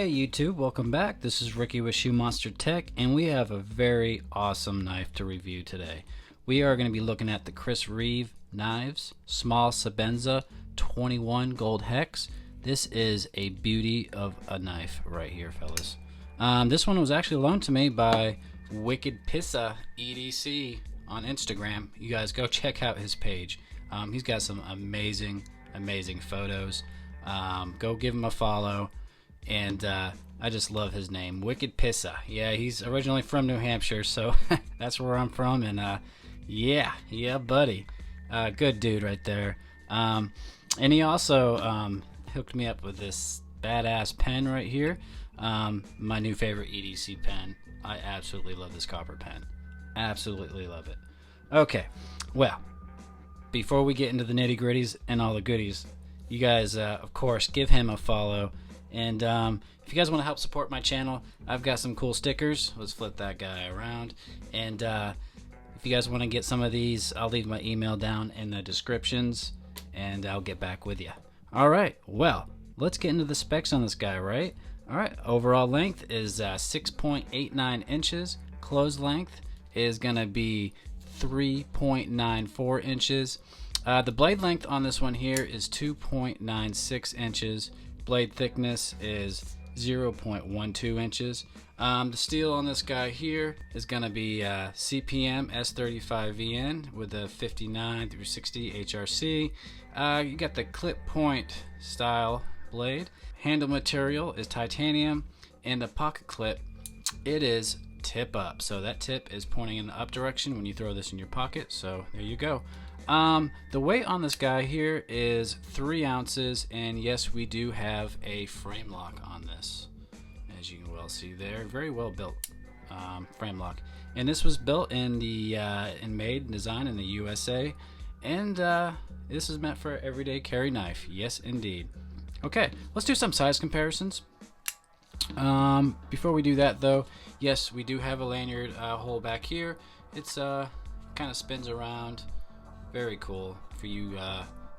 Hey YouTube, welcome back. This is Ricky with Shoemonstertech, and we have a very awesome knife to review today. We are going to be looking at the Reeve knives, small Sebenza 21 gold hex. This is a beauty of a knife right here, fellas. This one was actually loaned to me by WickedPissa EDC on Instagram. You guys go check out his page. He's got some amazing photos. Go give him a follow. And I just love his name, WickedPissa. Yeah, he's originally from New Hampshire, so that's where I'm from. And yeah, buddy, good dude right there. And he also hooked me up with this badass pen right here. My new favorite EDC pen. I absolutely love this copper pen. Absolutely love it. Okay, well, before we get into the nitty gritties and all the goodies, you guys, of course, give him a follow. And if you guys want to help support my channel, I've got some cool stickers. Let's flip that guy around. And if you guys want to get some of these, I'll leave my email down in the descriptions, and I'll get back with you. All right, well, let's get into the specs on this guy, right? All right, overall length is 6.89 inches. Closed length is going to be 3.94 inches. The blade length on this one here is 2.96 inches. Blade thickness is 0.12 inches. The steel on this guy here is going to be CPM S35VN with a 59 through 60 HRC. You got the clip point style blade. Handle material is titanium, and the pocket clip, it is tip up. So that tip is pointing in the up direction when you throw this in your pocket. So there you go. The weight on this guy here is 3 ounces, and yes, we do have a frame lock on this, as you can well see there. Very well built frame lock, and this was built in the and made and designed in the USA, and this is meant for everyday carry knife. Yes, indeed. Okay, let's do some size comparisons. Before we do that, though, yes, we do have a lanyard hole back here. It's kind of spins around. Very cool for you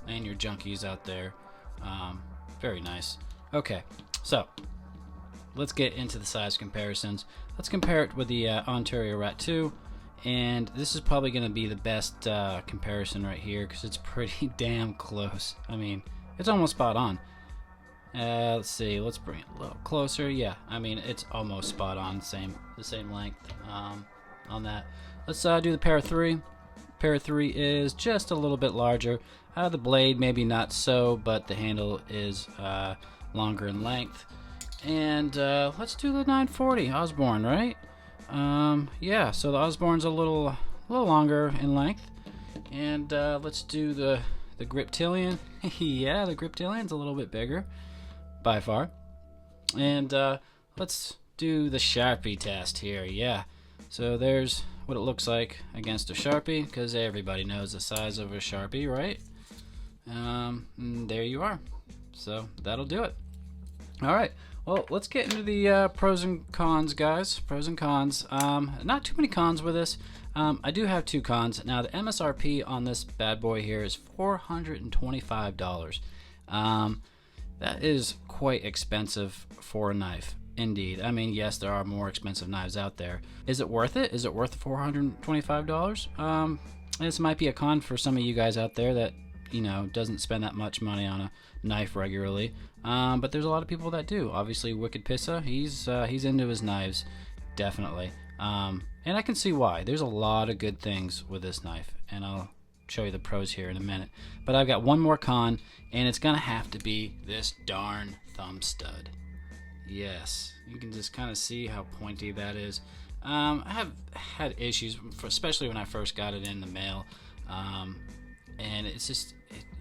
lanyard junkies out there. Very nice. Okay, so let's get into the size comparisons. Let's compare it with the Ontario Rat 2, and this is probably going to be the best comparison right here because it's pretty damn close. I mean, it's almost spot on. Let's see, let's bring it a little closer. Yeah, I mean, it's almost spot on, the same length on that. Let's do the pair 3. Pair 3 is just a little bit larger. The blade maybe not so, but the handle is longer in length. And let's do the 940 Osborne, right? Yeah, so the Osborne's a little longer in length. And let's do the Griptilian. Yeah, the Griptilian's a little bit bigger by far. And let's do the Sharpie test here. Yeah, so there's what it looks like against a Sharpie, because everybody knows the size of a Sharpie, right? There you are. So that'll do it. All right, well, let's get into the pros and cons, guys. Pros and cons. Not too many cons with this. I do have 2 cons. Now, the MSRP on this bad boy here is $425. That is quite expensive for a knife. Indeed. I mean, yes, there are more expensive knives out there. Is it worth it? Is it worth $425? This might be a con for some of you guys out there that, you know, doesn't spend that much money on a knife regularly. But there's a lot of people that do. Obviously, WickedPissa, he's into his knives, definitely. And I can see why. There's a lot of good things with this knife, and I'll show you the pros here in a minute. But I've got one more con, and it's gonna have to be this darn thumb stud. Yes, you can just kind of see how pointy that is. I have had issues, especially when I first got it in the mail, and it's just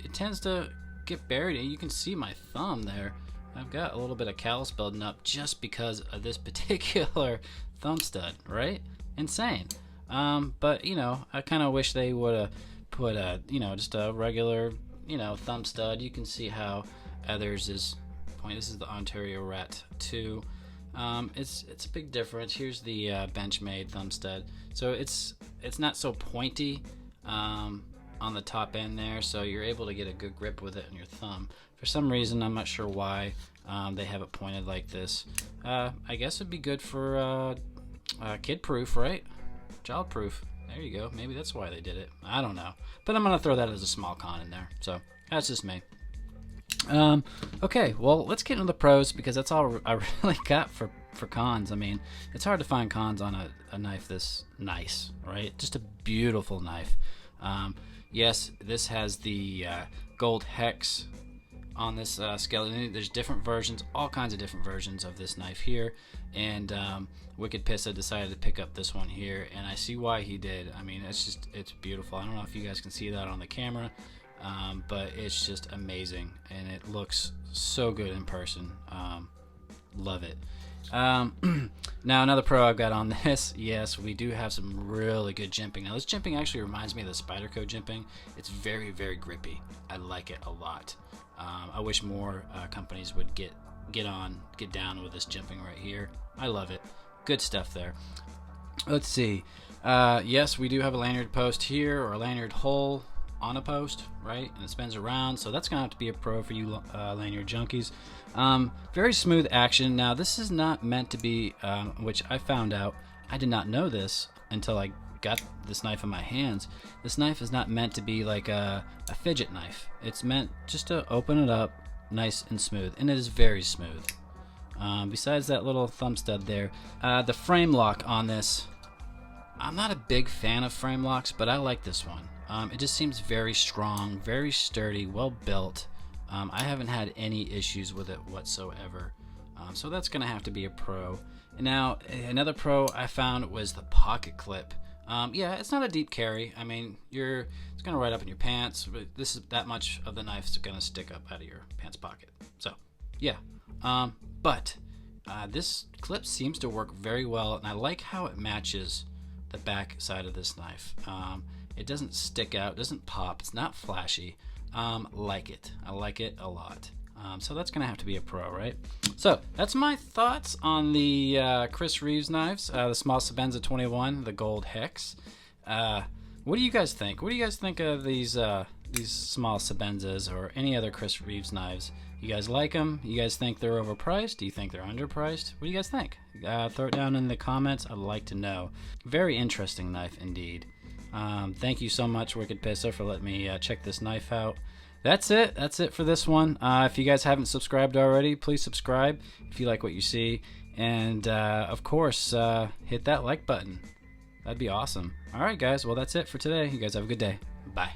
it tends to get buried. You can see my thumb there. I've got a little bit of callus building up just because of this particular thumb stud, right? Insane. But you know, I kind of wish they would have put a, you know, just a regular, you know, thumb stud. You can see how others is. This is the Ontario Rat 2. It's a big difference. Here's the Benchmade thumb stud. So it's not so pointy on the top end there, so you're able to get a good grip with it in your thumb. For some reason, I'm not sure why, They have it pointed like this. I guess it'd be good for kid proof, right? Child proof. There you go. Maybe that's why they did it. I don't know. But I'm going to throw that as a small con in there. So that's just me. Okay, well, let's get into the pros because that's all I really got for cons. I mean, it's hard to find cons on a knife this nice, right? Just a beautiful knife. Yes, this has the gold hex on this skeleton. There's different versions, all kinds of different versions of this knife here, and Wicked Pissa decided to pick up this one here, and I see why he did. I mean, it's beautiful. I don't know if you guys can see that on the camera, but it's just amazing, and it looks so good in person. Love it. Now another pro I've got on this, yes, we do have some really good jimping. Now this jimping actually reminds me of the Spyderco jimping. It's very, very grippy. I like it a lot. I wish more companies would get down with this jimping right here. I love it. Good stuff there. Let's see. Yes, we do have a lanyard post here, or a lanyard hole on a post, right? And it spins around, so that's gonna have to be a pro for you lanyard junkies. Very smooth action. Now this is not meant to be, which I found out, I did not know this until I got this knife in my hands. This knife is not meant to be like a fidget knife. It's meant just to open it up nice and smooth, and it is very smooth. Besides that little thumb stud there, the frame lock on this, I'm not a big fan of frame locks, but I like this one. It just seems very strong, very sturdy, well built. I haven't had any issues with it whatsoever. So that's gonna have to be a pro. Now, another pro I found was the pocket clip. Yeah, it's not a deep carry. I mean, it's gonna ride up in your pants, but that much of the knife is gonna stick up out of your pants pocket. So, yeah. But this clip seems to work very well, and I like how it matches the back side of this knife. It doesn't stick out, doesn't pop, it's not flashy. Like it. I like it a lot. So that's gonna have to be a pro, right? So that's my thoughts on the Chris Reeves knives, the small Sebenza 21, the gold hex. What do you guys think? What do you guys think of these small Sebenzas or any other Chris Reeves knives? You guys like them? You guys think they're overpriced? Do you think they're underpriced? What do you guys think? Throw it down in the comments. I'd like to know. Very interesting knife indeed. Thank you so much, Wicked Pissa, for letting me check this knife out. That's it. That's it for this one. If you guys haven't subscribed already, please subscribe if you like what you see. And, of course, hit that like button. That'd be awesome. All right, guys. Well, that's it for today. You guys have a good day. Bye.